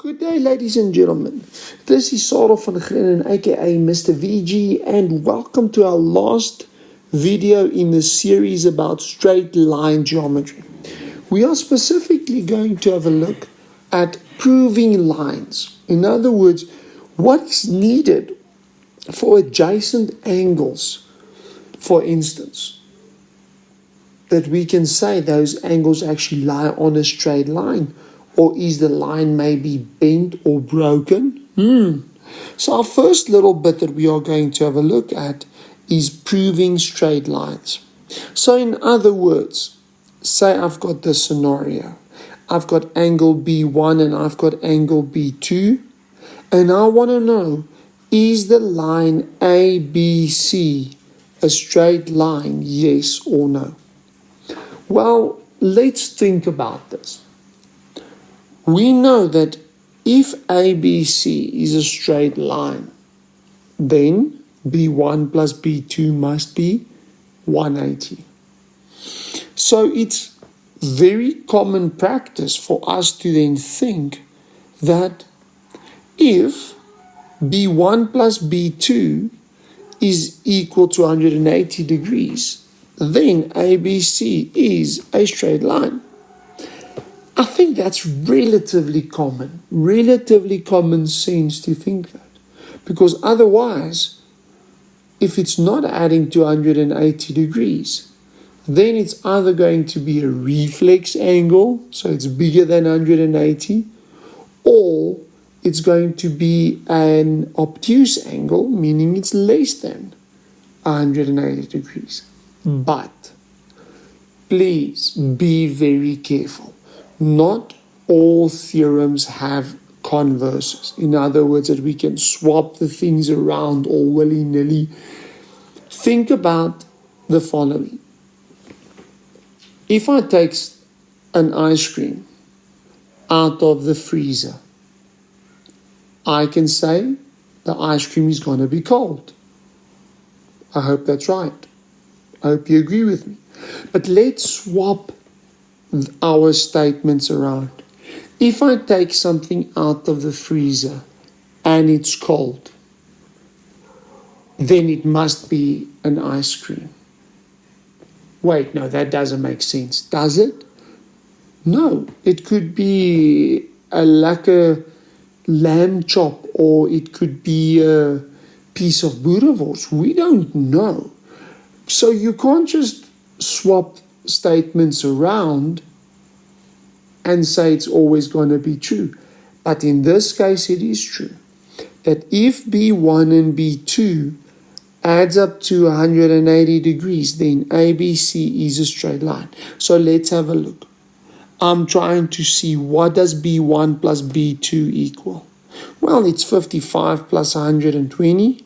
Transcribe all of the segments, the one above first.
Good day, ladies and gentlemen. This is Sarel van Grinnen, aka Mr. VG, and welcome to our last video in the series about straight line geometry. We are specifically going to have a look at proving lines. In other words, what is needed for adjacent angles, for instance, that we can say those angles actually lie on a straight line. Or is the line maybe bent or broken? So our first little bit that we are going to have a look at is proving straight lines. So in other words, say I've got this scenario. I've got angle B1 and I've got angle B2. And I want to know, is the line ABC a straight line, yes or no? Well, let's think about this. We know that if ABC is a straight line, then B1 plus B2 must be 180. So it's very common practice for us to then think that if B1 plus B2 is equal to 180 degrees, then ABC is a straight line. I think that's relatively common sense to think that. Because otherwise, if it's not adding to 180 degrees, then it's either going to be a reflex angle, so it's bigger than 180, or it's going to be an obtuse angle, meaning it's less than 180 degrees. But please be very careful. Not all theorems have converses. In other words, that we can swap the things around all willy-nilly. Think about the following. If I take an ice cream out of the freezer, I can say the ice cream is going to be cold. I hope that's right. I hope you agree with me. But let's swap our statements around. If I take something out of the freezer and it's cold, then it must be an ice cream. Wait, no, that doesn't make sense, does it? No, it could be a lamb chop, or it could be a piece of boerewors. We don't know. So you can't just swap statements around and say it's always going to be true. But in this case, it is true that if B1 and B2 adds up to 180 degrees, then ABC is a straight line. So let's have a look. I'm trying to see, what does B1 plus B2 equal? Well, it's 55 plus 120.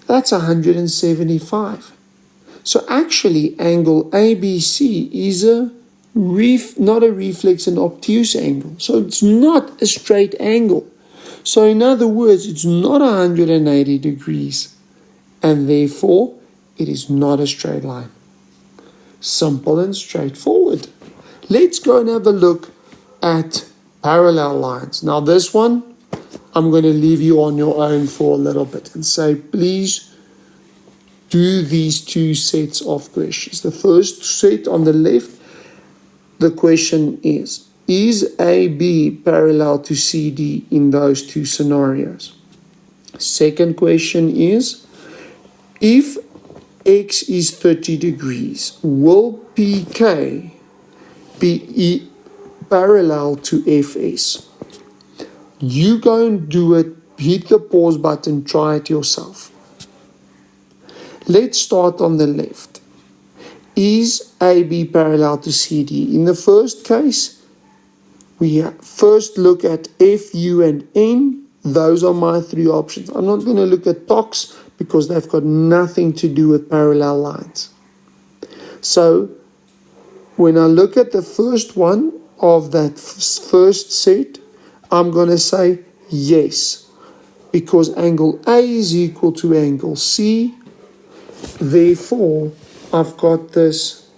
That's 175. So actually, angle ABC is not a reflex and obtuse angle. So it's not a straight angle. So in other words, it's not 180 degrees. And therefore, it is not a straight line. Simple and straightforward. Let's go and have a look at parallel lines. Now this one, I'm going to leave you on your own for a little bit and say, please do these two sets of questions. The first set on the left, the question is AB parallel to CD in those two scenarios? Second question is, if X is 30 degrees, will PK be parallel to FS? You go and do it, hit the pause button, try it yourself. Let's start on the left. Is AB parallel to CD? In the first case, we first look at F, U, and N. Those are my three options. I'm not going to look at TOCs because they've got nothing to do with parallel lines. So, when I look at the first one of that first set, I'm going to say yes, because angle A is equal to angle C. Therefore, I've got this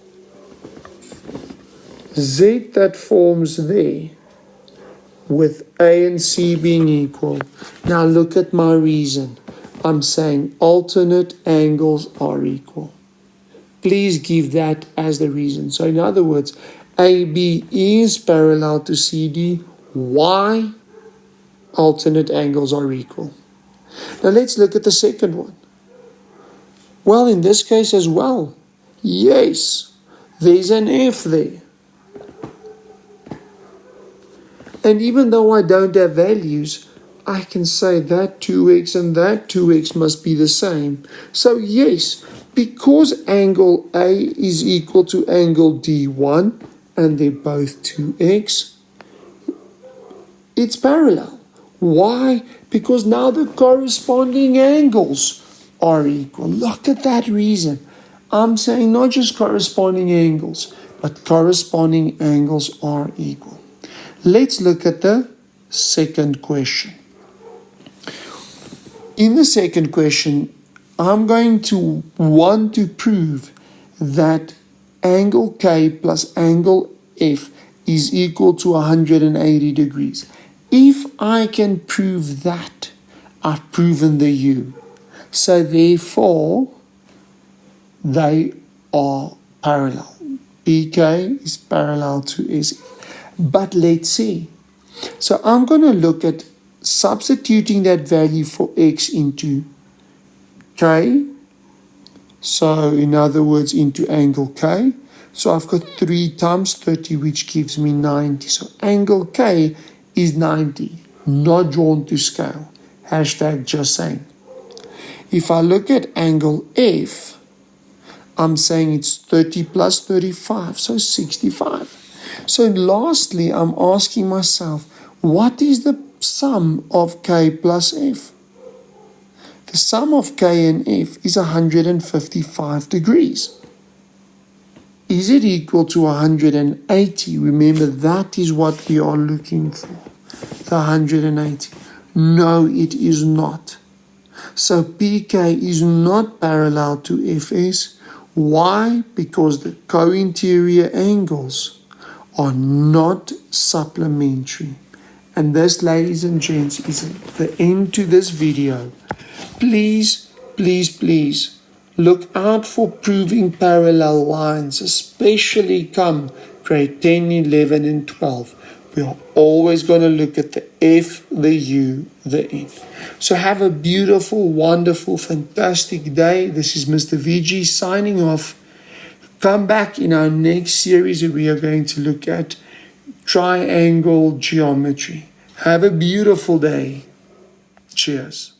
Z that forms there with A and C being equal. Now look at my reason. I'm saying alternate angles are equal. Please give that as the reason. So in other words, AB is parallel to CD. Why? Alternate angles are equal. Now let's look at the second one. Well, in this case as well, yes, there's an F there. And even though I don't have values, I can say that 2x and that 2x must be the same. So yes, because angle A is equal to angle D1, and they're both 2x, it's parallel. Why? Because now the corresponding angles are equal. Look at that reason. I'm saying not just corresponding angles, but corresponding angles are equal. Let's look at the second question. In the second question, I'm going to want to prove that angle K plus angle F is equal to 180 degrees. If I can prove that, I've proven the U. So therefore, they are parallel. BK is parallel to SE. But let's see. So I'm going to look at substituting that value for X into K. So in other words, into angle K. So I've got 3 times 30, which gives me 90. So angle K is 90, not drawn to scale. Hashtag just saying. If I look at angle F, I'm saying it's 30 plus 35, so 65. So lastly, I'm asking myself, what is the sum of K plus F? The sum of K and F is 155 degrees. Is it equal to 180? Remember, that is what we are looking for, the 180. No, it is not. So PK is not parallel to FS. Why? Because the co-interior angles are not supplementary. And this, ladies and gents, is the end to this video. Please, please, please look out for proving parallel lines, especially come grade 10, 11, and 12. We are always going to look at the F, the U, the N. So have a beautiful, wonderful, fantastic day. This is Mr. VG signing off. Come back in our next series where we are going to look at triangle geometry. Have a beautiful day. Cheers.